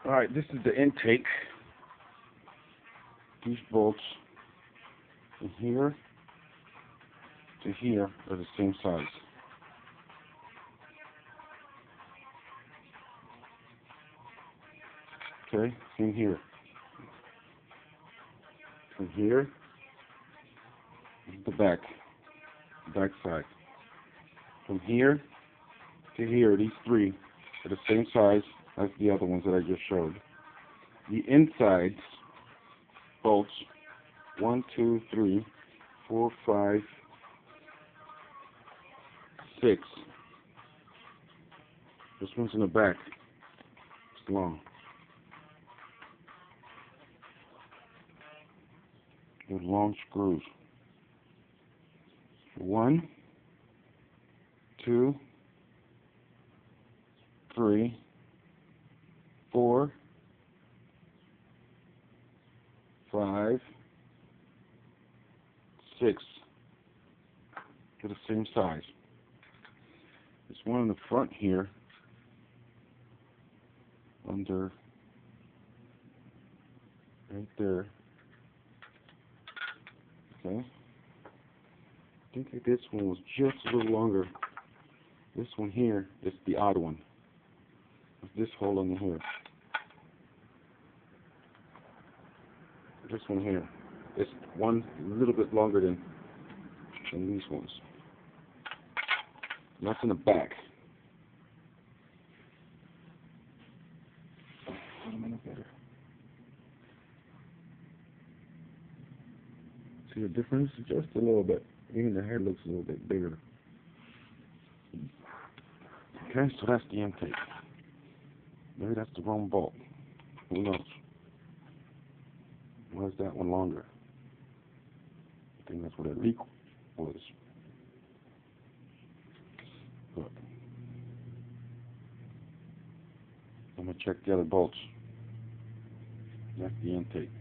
Alright, this is the intake. These bolts from here to here are the same size. Okay, same here. From here to the back side. From here to here, these three are the same size as the other ones that I just showed. The insides bolts 1, 2, 3, 4, 5, 6. This one's in the back. It's long. With long screws. 1, 2, 3, 4, 5, 6. They're the same size. There's one in the front here, under, right there. Okay. I think that this one was just a little longer. This one here is the odd one. This hole in here. This one here. It's one a little bit longer than these ones. And that's in the back. Wait a minute better. See the difference? Just a little bit. Even the head looks a little bit bigger. Okay, so that's the intake. Maybe that's the wrong bolt. Who knows? Why is that one longer? I think that's what that leak was. Look. I'm going to check the other bolts. That's the intake.